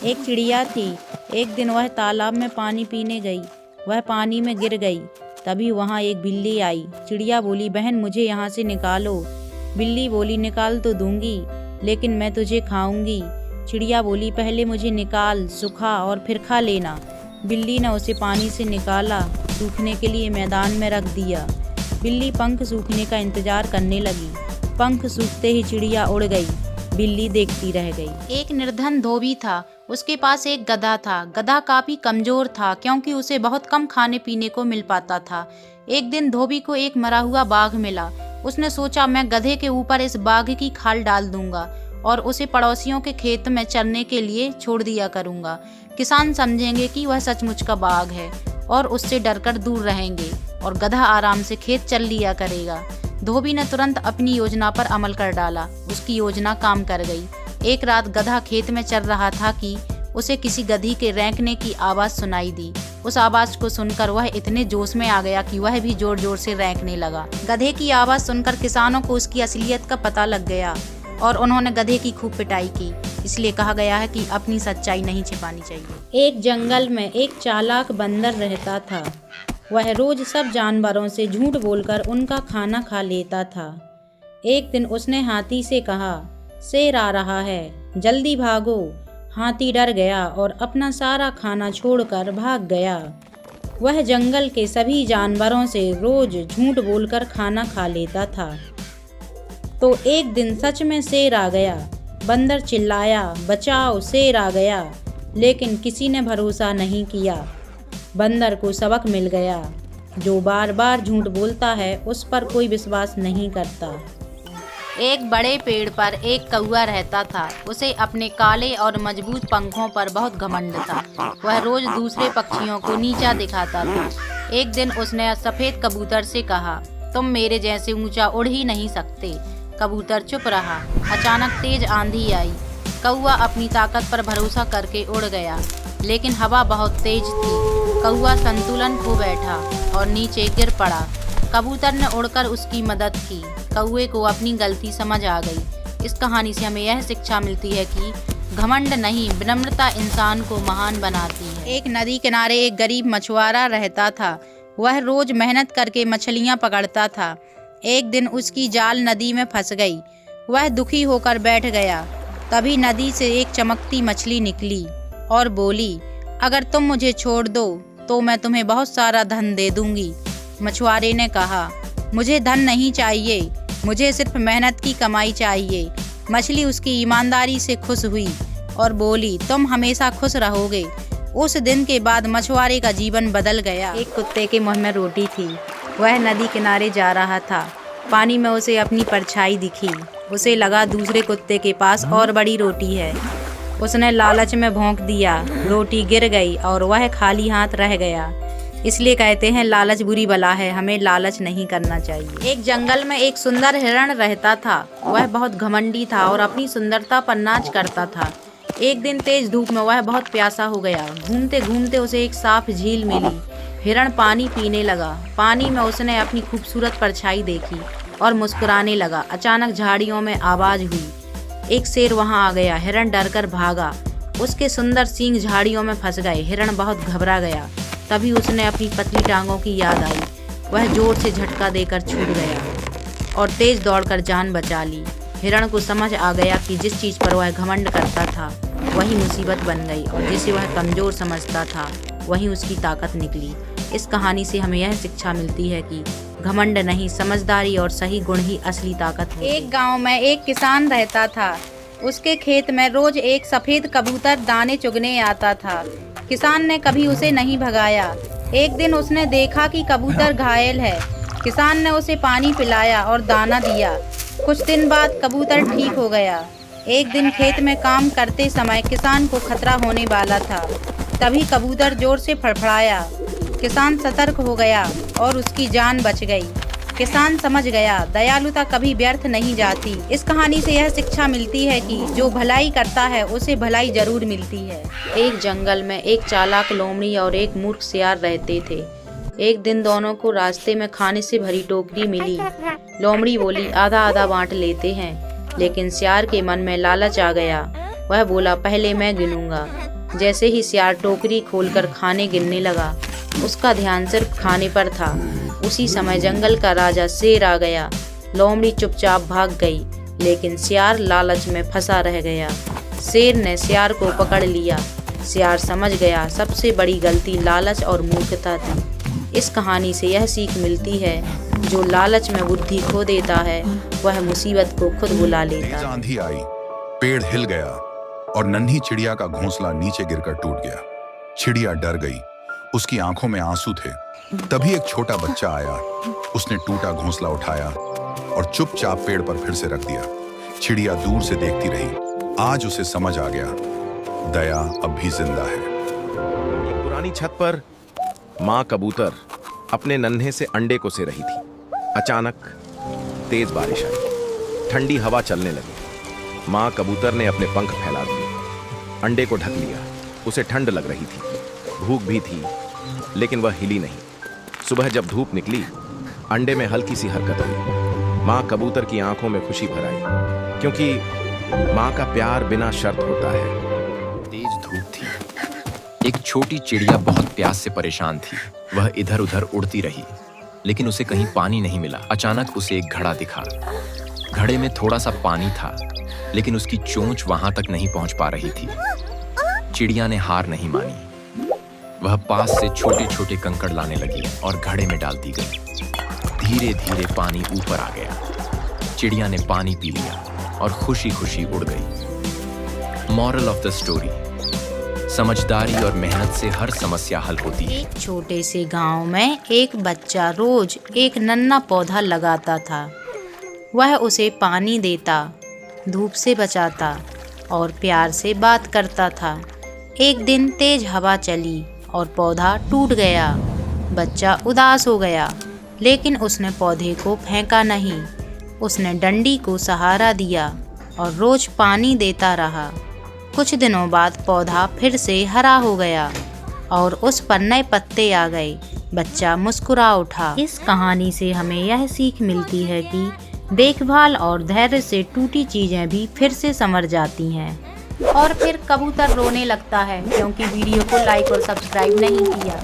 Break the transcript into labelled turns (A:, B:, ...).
A: एक चिड़िया थी। एक दिन वह तालाब में पानी पीने गई। वह पानी में गिर गई। तभी वहाँ एक बिल्ली आई। चिड़िया बोली, बहन मुझे यहाँ से निकालो। बिल्ली बोली, निकाल तो दूंगी, लेकिन मैं तुझे खाऊंगी। चिड़िया बोली, पहले मुझे निकाल, सुखा और फिर खा लेना। बिल्ली ने उसे पानी से निकाला, सूखने के लिए मैदान में रख दिया। बिल्ली पंख सूखने का इंतजार करने लगी। पंख सूखते ही चिड़िया उड़ गई। बिल्ली देखती रह गई। एक निर्धन धोबी था। उसके पास एक गधा था। गधा काफी कमजोर था, क्योंकि उसे बहुत कम खाने पीने को मिल पाता था। एक दिन धोबी को एक मरा हुआ बाघ मिला। उसने सोचा, मैं गधे के ऊपर इस बाघ की खाल डाल दूंगा और उसे पड़ोसियों के खेत में चरने के लिए छोड़ दिया करूंगा। किसान समझेंगे कि वह सचमुच का बाघ है और उससे डरकर दूर रहेंगे और गधा आराम से खेत चल लिया करेगा। धोबी ने तुरंत अपनी योजना पर अमल कर डाला। उसकी योजना काम कर गई। एक रात गधा खेत में चल रहा था कि उसे किसी गधी के रेंकने की आवाज सुनाई दी। उस आवाज को सुनकर वह इतने जोश में आ गया कि वह भी जोर जोर से रेंकने लगा। गधे की आवाज सुनकर किसानों को उसकी असलियत का पता लग गया और उन्होंने गधे की खूब पिटाई की। इसलिए कहा गया है कि अपनी सच्चाई नहीं छिपानी चाहिए। एक जंगल में एक चालाक बंदर रहता था। वह रोज सब जानवरों से झूठ बोलकर उनका खाना खा लेता था। एक दिन उसने हाथी से कहा, शेर आ रहा है, जल्दी भागो। हाथी डर गया और अपना सारा खाना छोड़कर भाग गया। वह जंगल के सभी जानवरों से रोज झूठ बोलकर खाना खा लेता था। तो एक दिन सच में शेर आ गया। बंदर चिल्लाया, बचाओ, शेर आ गया, लेकिन किसी ने भरोसा नहीं किया। बंदर को सबक मिल गया, जो बार बार झूठ बोलता है उस पर कोई विश्वास नहीं करता। एक बड़े पेड़ पर एक कौवा रहता था। उसे अपने काले और मजबूत पंखों पर बहुत घमंड था। वह रोज दूसरे पक्षियों को नीचा दिखाता था। एक दिन उसने सफेद कबूतर से कहा, तुम मेरे जैसे ऊंचा उड़ ही नहीं सकते। कबूतर चुप रहा। अचानक तेज आंधी आई। कौवा अपनी ताकत पर भरोसा करके उड़ गया, लेकिन हवा बहुत तेज थी। कौवा संतुलन खो बैठा और नीचे गिर पड़ा। कबूतर ने उड़कर उसकी मदद की। कौवे को अपनी गलती समझ आ गई। इस कहानी से हमें यह शिक्षा मिलती है कि घमंड नहीं, विनम्रता इंसान को महान बनाती है। एक नदी किनारे एक गरीब मछुआरा रहता था। वह रोज मेहनत करके मछलियाँ पकड़ता था। एक दिन उसकी जाल नदी में फंस गई। वह दुखी होकर बैठ गया। तभी नदी से एक चमकती मछली निकली और बोली, अगर तुम मुझे छोड़ दो तो मैं तुम्हें बहुत सारा धन दे दूंगी। मछुआरे ने कहा, मुझे धन नहीं चाहिए, मुझे सिर्फ मेहनत की कमाई चाहिए। मछली उसकी ईमानदारी से खुश हुई और बोली, तुम हमेशा खुश रहोगे। उस दिन के बाद मछुआरे का जीवन बदल गया। एक कुत्ते के मुंह में रोटी थी। वह नदी किनारे जा रहा था। पानी में उसे अपनी परछाई दिखी। उसे लगा दूसरे कुत्ते के पास और बड़ी रोटी है। उसने लालच में भौंक दिया। रोटी गिर गई और वह खाली हाथ रह गया। इसलिए कहते हैं, लालच बुरी बला है, हमें लालच नहीं करना चाहिए। एक जंगल में एक सुंदर हिरण रहता था। वह बहुत घमंडी था और अपनी सुंदरता पर नाच करता था। एक दिन तेज धूप में वह बहुत प्यासा हो गया। घूमते घूमते उसे एक साफ झील मिली। हिरण पानी पीने लगा। पानी में उसने अपनी खूबसूरत परछाई देखी और मुस्कुराने लगा। अचानक झाड़ियों में आवाज हुई। एक शेर वहां आ गया। हिरण डरकर भागा। उसके सुंदर सींग झाड़ियों में फंस गए। हिरण बहुत घबरा गया। तभी उसने अपनी पतली टांगों की याद आई। वह जोर से झटका देकर छूट गया और तेज दौड़कर जान बचा ली। हिरण को समझ आ गया कि जिस चीज पर वह घमंड करता था वही मुसीबत बन गई और जिसे वह कमजोर समझता था वही उसकी ताकत निकली। इस कहानी से हमें यह शिक्षा मिलती है कि घमंड नहीं, समझदारी और सही गुण ही असली ताकत है। एक गांव में एक किसान रहता था। उसके खेत में रोज एक सफेद कबूतर दाने चुगने आता था। किसान ने कभी उसे नहीं भगाया। एक दिन उसने देखा कि कबूतर घायल है। किसान ने उसे पानी पिलाया और दाना दिया। कुछ दिन बाद कबूतर ठीक हो गया। एक दिन खेत में काम करते समय किसान को खतरा होने वाला था। तभी कबूतर जोर से फड़फड़ाया। किसान सतर्क हो गया और उसकी जान बच गई। किसान समझ गया, दयालुता कभी व्यर्थ नहीं जाती। इस कहानी से यह शिक्षा मिलती है कि जो भलाई करता है उसे भलाई जरूर मिलती है। एक जंगल में एक चालाक लोमड़ी और एक मूर्ख सियार रहते थे। एक दिन दोनों को रास्ते में खाने से भरी टोकरी मिली। लोमड़ी बोली, आधा आधा बांट लेते हैं, लेकिन सियार के मन में लालच आ गया। वह बोला, पहले मैं गिनूंगा। जैसे ही सियार टोकरी खोलकर खाने गिनने लगा, उसका ध्यान सिर्फ खाने पर था। उसी समय जंगल का राजा शेर आ गया। लोमड़ी चुपचाप भाग गई, लेकिन सियार लालच में फंसा रह गया। शेर ने सियार को पकड़ लिया। सियार समझ गया सबसे बड़ी गलती लालच और मूर्खता थी। इस कहानी से यह सीख मिलती है, जो लालच में बुद्धि खो देता है वह मुसीबत को खुद बुला लेता है।
B: आंधी आई, पेड़ हिल गया और नन्ही चिड़िया का घोंसला नीचे गिरकर टूट गया। चिड़िया डर गई, उसकी आंखों में आंसू थे। तभी एक छोटा बच्चा आया। उसने टूटा घोंसला उठाया और चुपचाप पेड़ पर फिर से रख दिया। चिड़िया दूर से देखती रही। आज उसे समझ आ गया, दया अब भी जिंदा है।
C: एक पुरानी छत पर माँ कबूतर अपने नन्हे से अंडे को से रही थी। अचानक तेज बारिश आई, ठंडी हवा चलने लगी। माँ कबूतर ने अपने पंख फैला दिए, अंडे को ढक लिया। उसे ठंड लग रही थी, भूख भी थी, लेकिन वह हिली नहीं। सुबह जब धूप निकली, अंडे में हल्की सी हरकत हुई। माँ कबूतर की आंखों में खुशी भर आई, क्योंकि माँ का प्यार बिना शर्त होता है।
D: तेज धूप थी। एक छोटी चिड़िया बहुत प्यास से परेशान थी। वह इधर उधर उड़ती रही, लेकिन उसे कहीं पानी नहीं मिला। अचानक उसे एक घड़ा दिखा। घड़े में थोड़ा सा पानी था, लेकिन उसकी चोंच वहां तक नहीं पहुंच पा रही थी। चिड़िया ने हार नहीं मानी। वह पास से छोटे छोटे कंकड़ लाने लगी और घड़े में डालती गई। धीरे धीरे पानी ऊपर आ गया। चिड़िया ने पानी पी लिया और खुशी खुशी उड़ गई। मॉरल ऑफ द स्टोरी: समझदारी और मेहनत से हर समस्या हल होती है।
A: एक छोटे से गांव में एक बच्चा रोज एक नन्हा पौधा लगाता था। वह उसे पानी देता, धूप से बचाता और प्यार से बात करता था। एक दिन तेज हवा चली और पौधा टूट गया। बच्चा उदास हो गया, लेकिन उसने पौधे को फेंका नहीं। उसने डंडी को सहारा दिया और रोज पानी देता रहा। कुछ दिनों बाद पौधा फिर से हरा हो गया और उस पर नए पत्ते आ गए। बच्चा मुस्कुरा उठा। इस कहानी से हमें यह सीख मिलती है कि देखभाल और धैर्य से टूटी चीजें भी फिर से संवर जाती हैं। और फिर कबूतर रोने लगता है क्योंकि वीडियो को लाइक और सब्सक्राइब नहीं किया।